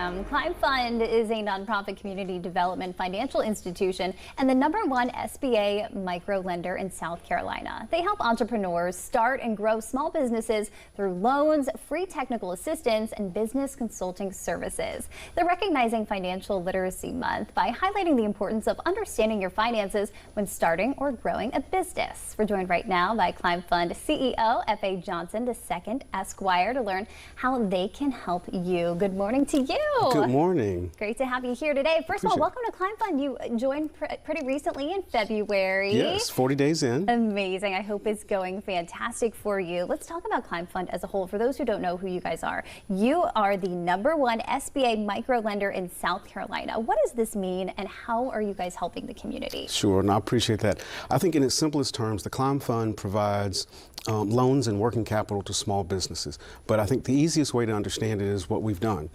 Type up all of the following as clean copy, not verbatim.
am. Climb Fund is a nonprofit community development financial institution and the #1 SBA microlender in South Carolina. They help entrepreneurs start and grow small businesses through loans, free technical assistance, and business consulting services. They're recognizing Financial Literacy Month by highlighting the importance of understanding your finances when starting or growing a business. We're joined right now by Climb Fund CEO F.A. Johnson II, Esquire, to learn how they can help you. Good morning to you. Good morning. Great to have you here today. First of all, welcome to Climb Fund. You joined pretty recently in February. Yes, 40 days in. Amazing. I hope it's going fantastic for you. Let's talk about Climb Fund as a whole. For those who don't know who you guys are, you are the #1 SBA microlender in South Carolina. What does this mean, and how are you guys helping the community? Sure, and I appreciate that. I think in its simplest terms, the Climb Fund provides loans and working capital to small businesses. But I think the easiest way to understand it is what we've done.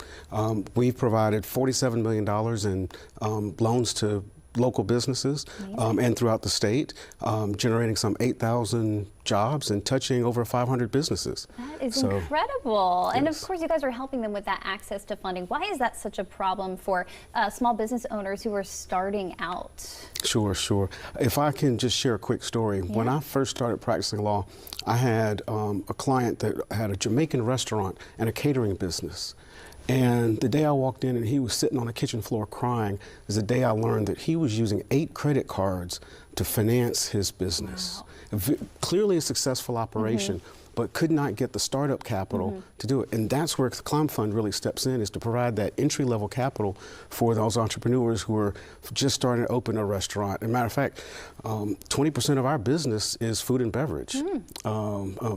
We've provided $47 million in loans to local businesses and throughout the state, generating some 8,000 jobs and touching over 500 businesses. That is incredible. Yes. And of course, you guys are helping them with that access to funding. Why is that such a problem for small business owners who are starting out? Sure. If I can just share a quick story. Yeah. When I first started practicing law, I had a client that had a Jamaican restaurant and a catering business. And the day I walked in and he was sitting on the kitchen floor crying is the day I learned that he was using 8 credit cards to finance his business. Wow. Clearly a successful operation, but could not get the startup capital to do it. And that's where the Climb Fund really steps in, is to provide that entry-level capital for those entrepreneurs who are just starting to open a restaurant. As a matter of fact, 20% of our business is food and beverage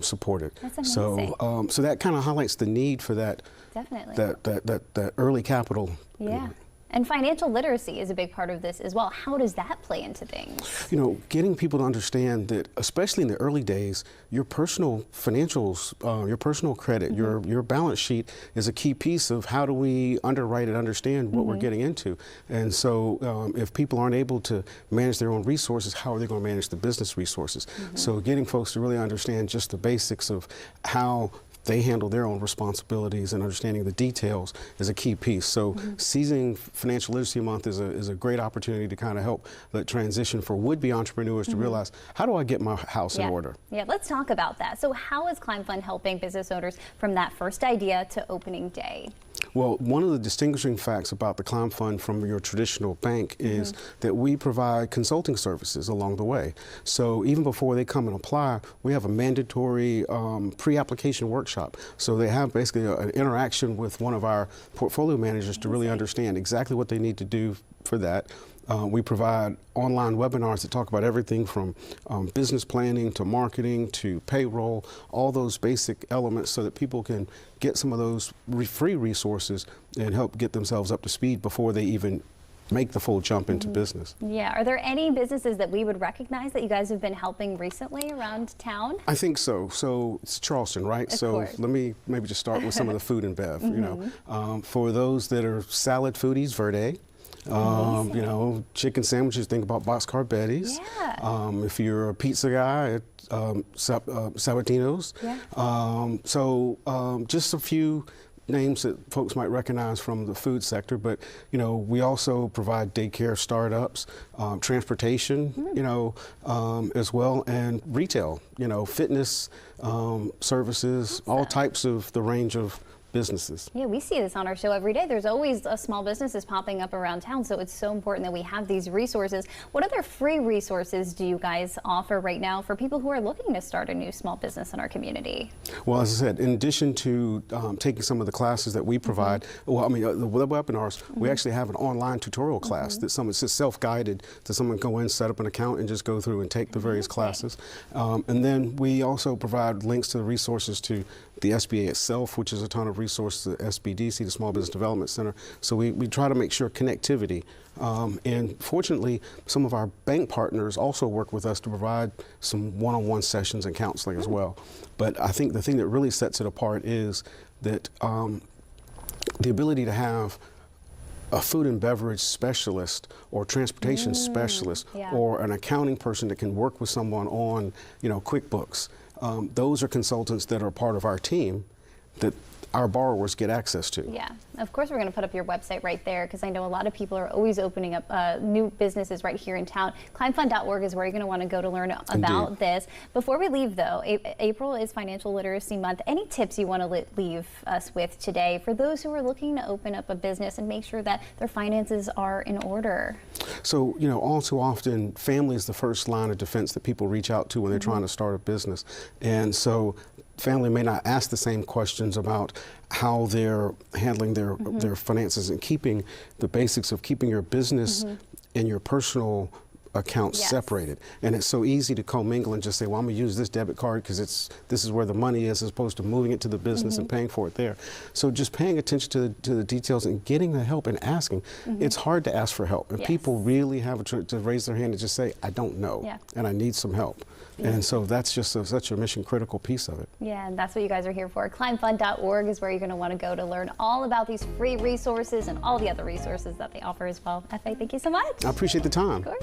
supported. That's amazing. So that kind of highlights the need for that. Definitely. That early capital. Yeah. And financial literacy is a big part of this as well. How does that play into things? You know, getting people to understand that, especially in the early days, your personal financials, your personal credit, your balance sheet is a key piece of how do we underwrite and understand what we're getting into. And so if people aren't able to manage their own resources, how are they going to manage the business resources? So getting folks to really understand just the basics of how they handle their own responsibilities and understanding the details is a key piece. So seizing Financial Literacy Month is a great opportunity to kind of help that transition for would-be entrepreneurs to realize, how do I get my house in order? Yeah, let's talk about that. So how is Climb Fund helping business owners from that first idea to opening day? Well, one of the distinguishing facts about the Climb Fund from your traditional bank is that we provide consulting services along the way. So even before they come and apply, we have a mandatory pre-application workshop. So they have basically an interaction with one of our portfolio managers to really understand exactly what they need to do for that. We provide online webinars that talk about everything from business planning to marketing to payroll, all those basic elements so that people can get some of those free resources and help get themselves up to speed before they even make the full jump into business. Yeah, are there any businesses that we would recognize that you guys have been helping recently around town? I think so. So it's Charleston, right? So let me maybe just start with some of the food and bev. You know, for those that are salad foodies, Verde. You know, chicken sandwiches, think about Boxcar Betty's. Yeah. If you're a pizza guy, Sabatino's. Yeah. Just a few names that folks might recognize from the food sector, but you know, we also provide daycare startups, transportation, you know, as well, and retail, you know, fitness services, all types of the range of businesses. Yeah, we see this on our show every day. There's always small businesses popping up around town, so it's so important that we have these resources. What other free resources do you guys offer right now for people who are looking to start a new small business in our community? Well, as I said, in addition to taking some of the classes that we provide, well, I mean, the webinars, we actually have an online tutorial class that it's just self-guided, that someone go in, set up an account, and just go through and take the various classes. And then we also provide links to the resources to the SBA itself, which is a ton of resources, the SBDC, the Small Business Development Center. So we try to make sure connectivity. And fortunately, some of our bank partners also work with us to provide some one-on-one sessions and counseling as well. But I think the thing that really sets it apart is that the ability to have a food and beverage specialist or transportation specialist or an accounting person that can work with someone on, you know, QuickBooks. Those are consultants that are part of our team that our borrowers get access to. Yeah, of course we're going to put up your website right there, because I know a lot of people are always opening up new businesses right here in town. Climbfund.org is where you're going to want to go to learn about this. Before we leave though, April is Financial Literacy Month. Any tips you want to leave us with today for those who are looking to open up a business and make sure that their finances are in order? So, you know, all too often, family is the first line of defense that people reach out to when they're trying to start a business. And so family may not ask the same questions about how they're handling their finances and keeping the basics of keeping your business and your personal accounts separated. And it's so easy to commingle and just say, well, I'm going to use this debit card because this is where the money is, as opposed to moving it to the business and paying for it there. So just paying attention to the details and getting the help and asking. It's hard to ask for help, and people really have to raise their hand and just say, I don't know, and I need some help. And so that's just such a mission critical piece of it. Yeah, and that's what you guys are here for. Climbfund.org is where you're going to want to go to learn all about these free resources and all the other resources that they offer as well. F.A., thank you so much. I appreciate the time. Of course.